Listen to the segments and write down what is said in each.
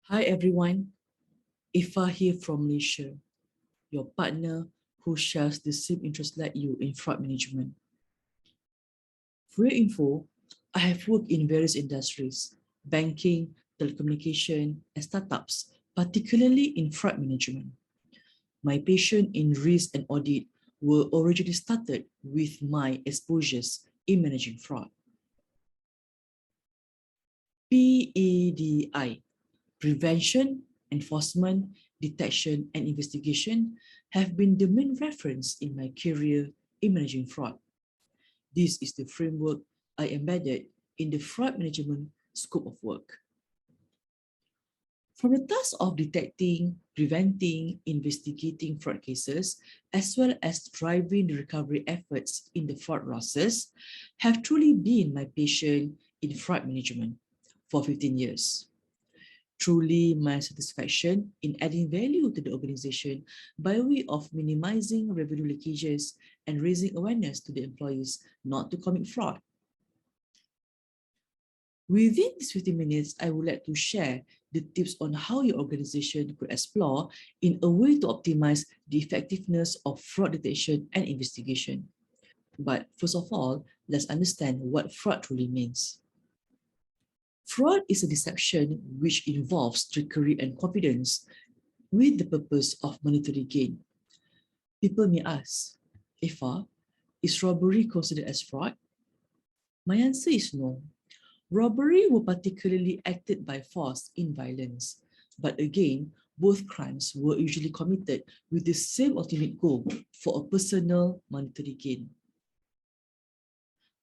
Hi everyone, Effa here from Malaysia, your partner who shares the same interest like you in fraud management. For your info, I have worked in various industries, banking, telecommunication, and startups, particularly in fraud management. My passion in risk and audit were originally started with my exposures in managing fraud. PEDI, Prevention, Enforcement, Detection, and Investigation have been the main reference in my career in managing fraud. This is the framework I embedded in the fraud management scope of work. From the task of detecting, preventing, investigating fraud cases, as well as driving the recovery efforts in the fraud process, have truly been my passion in fraud management for 15 years. Truly my satisfaction in adding value to the organization by way of minimizing revenue leakages and raising awareness to the employees not to commit fraud. Within these 15 minutes, I would like to share the tips on how your organization could explore in a way to optimize the effectiveness of fraud detection and investigation. But first of all, let's understand what fraud truly means. Fraud is a deception which involves trickery and confidence with the purpose of monetary gain. People may ask, Effa, is robbery considered as fraud? My answer is no. Robbery were particularly acted by force in violence. But again, both crimes were usually committed with the same ultimate goal for a personal monetary gain.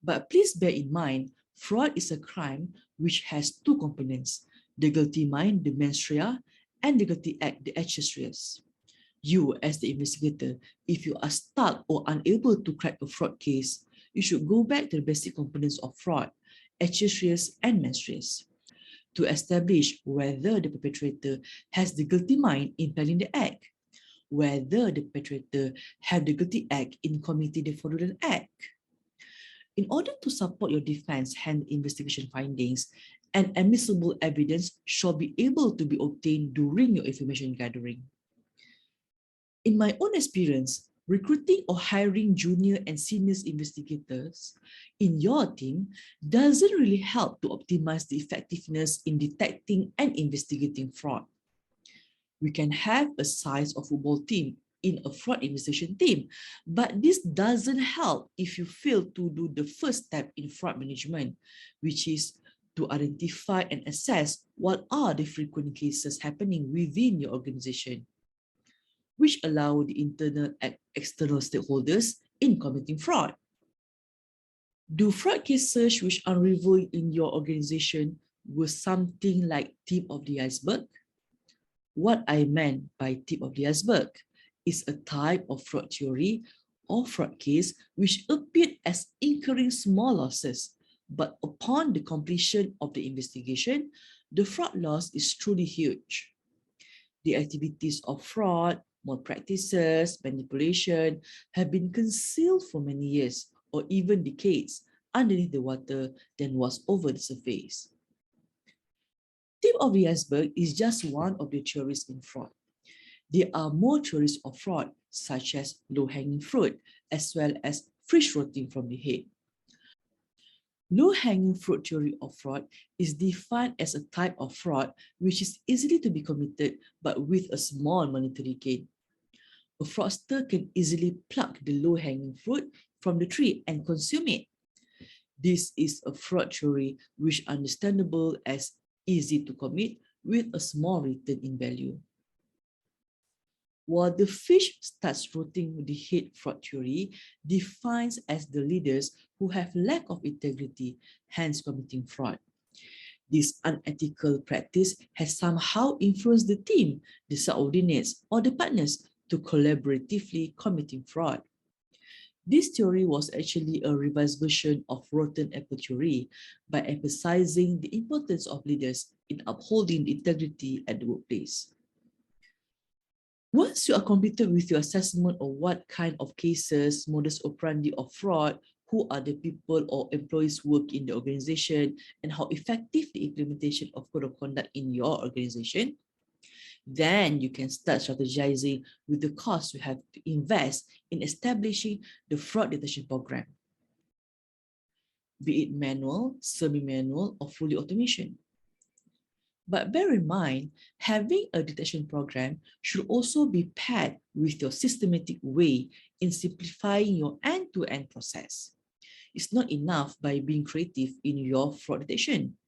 But please bear in mind, fraud is a crime which has two components, the guilty mind, the mens rea, and the guilty act, the actus reus. You, as the investigator, if you are stuck or unable to crack a fraud case, you should go back to the basic components of fraud, actus reus and mens reus, to establish whether the perpetrator has the guilty mind in planning the act, whether the perpetrator had the guilty act in committing the fraudulent act. In order to support your defense and investigation findings, an admissible evidence shall be able to be obtained during your information gathering. In my own experience, recruiting or hiring junior and senior investigators in your team doesn't really help to optimize the effectiveness in detecting and investigating fraud. We can have a size of football team in a fraud investigation team, but this doesn't help if you fail to do the first step in fraud management, which is to identify and assess what are the frequent cases happening within your organization, which allow the internal and external stakeholders in committing fraud. Do fraud cases which unravel in your organization were something like tip of the iceberg? What I meant by tip of the iceberg is a type of fraud theory or fraud case which appeared as incurring small losses, but upon the completion of the investigation, the fraud loss is truly huge. The activities of fraud, malpractices, manipulation have been concealed for many years or even decades underneath the water than was over the surface. Tip of the iceberg is just one of the theories in fraud. There are more theories of fraud, such as low-hanging fruit, as well as fish rotting from the head. Low-hanging fruit theory of fraud is defined as a type of fraud which is easily to be committed but with a small monetary gain. A fraudster can easily pluck the low-hanging fruit from the tree and consume it. This is a fraud theory which is understandable as easy to commit with a small return in value. While the fish starts rotting, the head fraud theory defines as the leaders who have lack of integrity, hence committing fraud. This unethical practice has somehow influenced the team, the subordinates, or the partners to collaboratively committing fraud. This theory was actually a revised version of rotten apple theory by emphasizing the importance of leaders in upholding the integrity at the workplace. Once you are completed with your assessment of what kind of cases, modus operandi of fraud, who are the people or employees work in the organization, and how effective the implementation of code of conduct in your organization. Then you can start strategizing with the cost you have to invest in establishing the fraud detection program, be it manual, semi-manual, or fully automation. But bear in mind, having a detection program should also be paired with your systematic way in simplifying your end-to-end process. It's not enough by being creative in your fraud detection.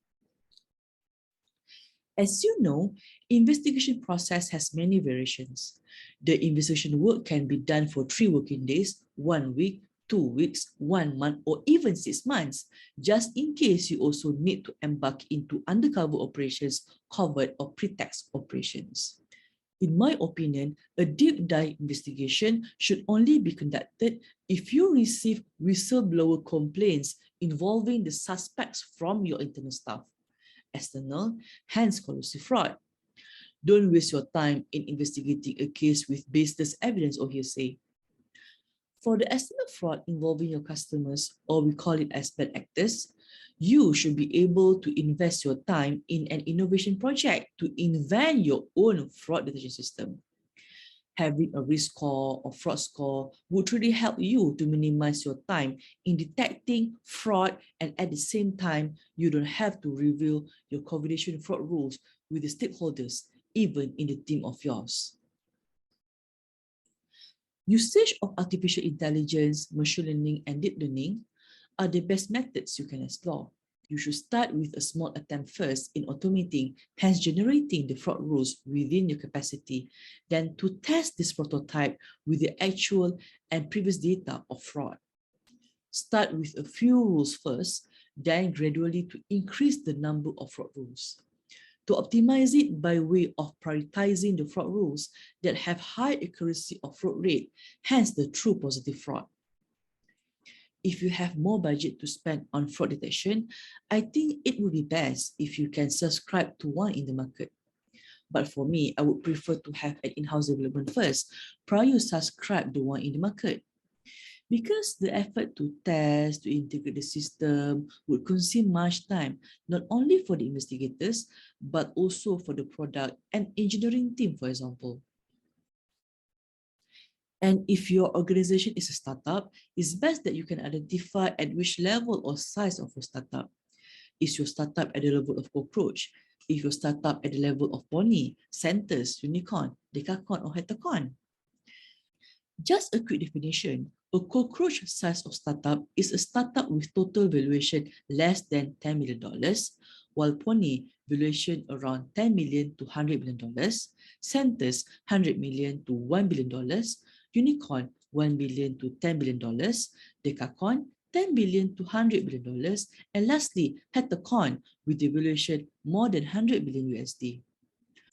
As you know, investigation process has many variations. The investigation work can be done for 3 working days, 1 week, 2 weeks, 1 month, or even 6 months, just in case you also need to embark into undercover operations, covert or pretext operations. In my opinion, a deep dive investigation should only be conducted if you receive whistleblower complaints involving the suspects from your internal staff. External, hence collusive fraud. Don't waste your time in investigating a case with baseless evidence or hearsay. For the external fraud involving your customers, or we call it as bad actors, you should be able to invest your time in an innovation project to invent your own fraud detection system. Having a risk score or fraud score would really help you to minimize your time in detecting fraud, and at the same time, you don't have to review your coordination fraud rules with the stakeholders, even in the team of yours. Usage of artificial intelligence, machine learning, and deep learning are the best methods you can explore. You should start with a small attempt first in automating, hence generating the fraud rules within your capacity, then to test this prototype with the actual and previous data of fraud. Start with a few rules first, then gradually to increase the number of fraud rules. To optimize it by way of prioritizing the fraud rules that have high accuracy of fraud rate, hence the true positive fraud. If you have more budget to spend on fraud detection, I think it would be best if you can subscribe to one in the market. But for me, I would prefer to have an in-house development first prior to subscribe to one in the market. Because the effort to test, to integrate the system would consume much time, not only for the investigators, but also for the product and engineering team, for example. And if your organization is a startup, it's best that you can identify at which level or size of your startup. Is your startup at the level of cockroach? If your startup at the level of pony, centers, unicorn, decacorn, or heptacorn? Just a quick definition, a cockroach size of startup is a startup with total valuation less than $10 million, while pony valuation around $10 million to $100 million, centers $100 million to $1 billion, unicorn $1 billion to $10 billion, decacorn $10 billion to $100 billion, and lastly, heptacorn with the valuation more than $100 billion USD.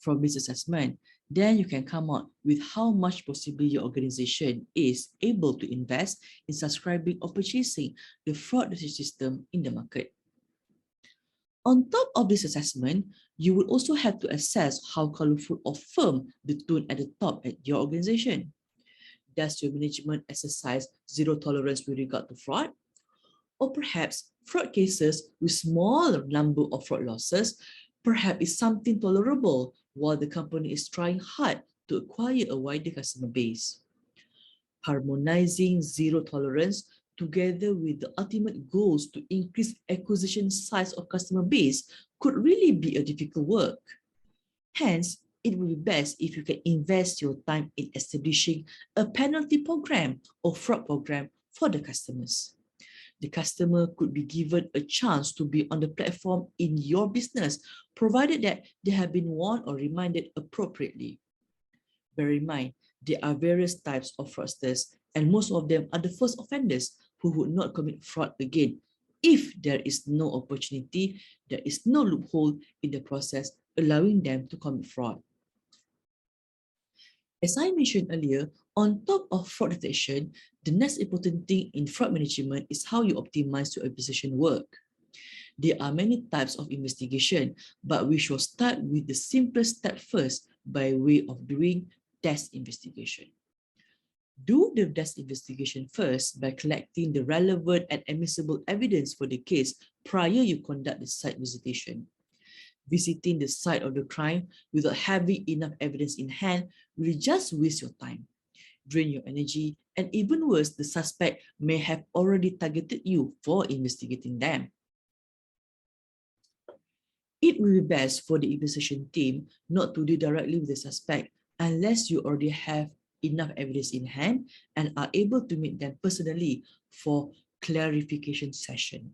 From this assessment, then you can come out with how much possibly your organization is able to invest in subscribing or purchasing the fraud detection system in the market. On top of this assessment, you will also have to assess how colorful or firm the tone at the top at your organization. Does your management exercise zero tolerance with regard to fraud? Or perhaps fraud cases with small number of fraud losses perhaps is something tolerable while the company is trying hard to acquire a wider customer base. Harmonizing zero tolerance together with the ultimate goals to increase acquisition size of customer base could really be a difficult work. Hence, it would be best if you can invest your time in establishing a penalty program or fraud program for the customers. The customer could be given a chance to be on the platform in your business, provided that they have been warned or reminded appropriately. Bear in mind, there are various types of fraudsters, and most of them are the first offenders who would not commit fraud again if there is no opportunity, there is no loophole in the process allowing them to commit fraud. As I mentioned earlier, on top of fraud detection, the next important thing in fraud management is how you optimize your investigation work. There are many types of investigation, but we should start with the simplest step first by way of doing test investigation. Do the desk investigation first by collecting the relevant and admissible evidence for the case prior you conduct the site visitation. Visiting the site of the crime without having enough evidence in hand will just waste your time, drain your energy, and even worse, the suspect may have already targeted you for investigating them. It will be best for the investigation team not to deal directly with the suspect unless you already have enough evidence in hand and are able to meet them personally for clarification session.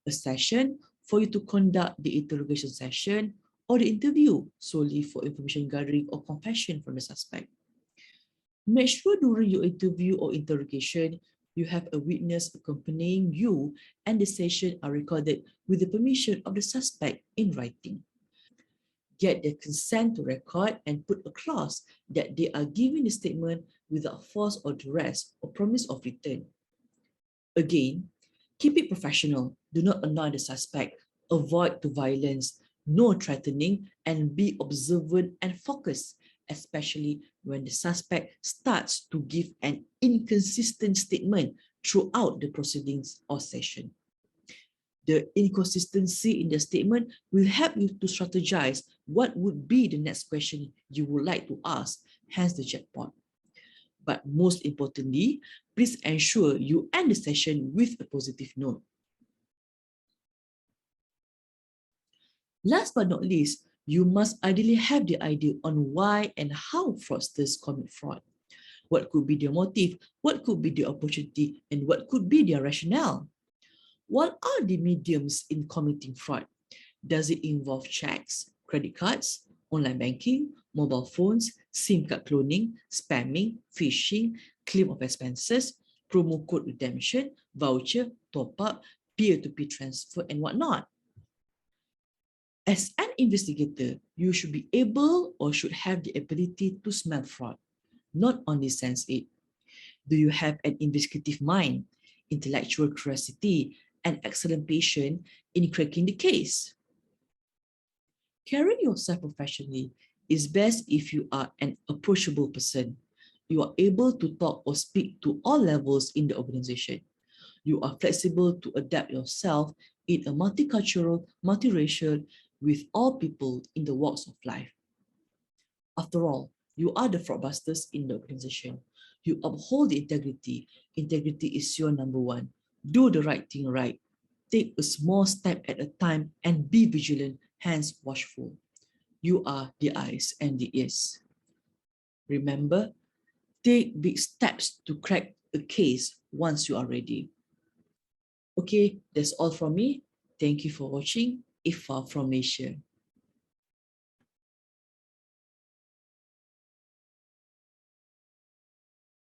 A session for you to conduct the interrogation session or the interview solely for information gathering or confession from the suspect. Make sure during your interview or interrogation, you have a witness accompanying you and the session are recorded with the permission of the suspect in writing. Get their consent to record and put a clause that they are giving the statement without force or duress or promise of return. Again, keep it professional. Do not annoy the suspect. Avoid the violence, no threatening, and be observant and focused, especially when the suspect starts to give an inconsistent statement throughout the proceedings or session. The inconsistency in the statement will help you to strategize what would be the next question you would like to ask, hence the jackpot. But most importantly, please ensure you end the session with a positive note. Last but not least, you must ideally have the idea on why and how fraudsters commit fraud. What could be their motive, what could be the opportunity, and what could be their rationale? What are the mediums in committing fraud? Does it involve checks, credit cards, online banking, mobile phones, SIM card cloning, spamming, phishing, claim of expenses, promo code redemption, voucher, top-up, peer-to-peer transfer, and whatnot? As an investigator, you should be able or should have the ability to smell fraud, not only sense it. Do you have an investigative mind, intellectual curiosity, and excellent patience in cracking the case? Carrying yourself professionally is best if you are an approachable person. You are able to talk or speak to all levels in the organization. You are flexible to adapt yourself in a multicultural, multiracial, with all people in the walks of life. After all, you are the fraudbusters in the organization. You uphold the integrity. Integrity is your number one. Do the right thing right. Take a small step at a time and be vigilant, hence watchful. You are the eyes and the ears. Remember, take big steps to crack a case once you are ready. Okay, that's all from me. Thank you for watching Effa from Malaysia.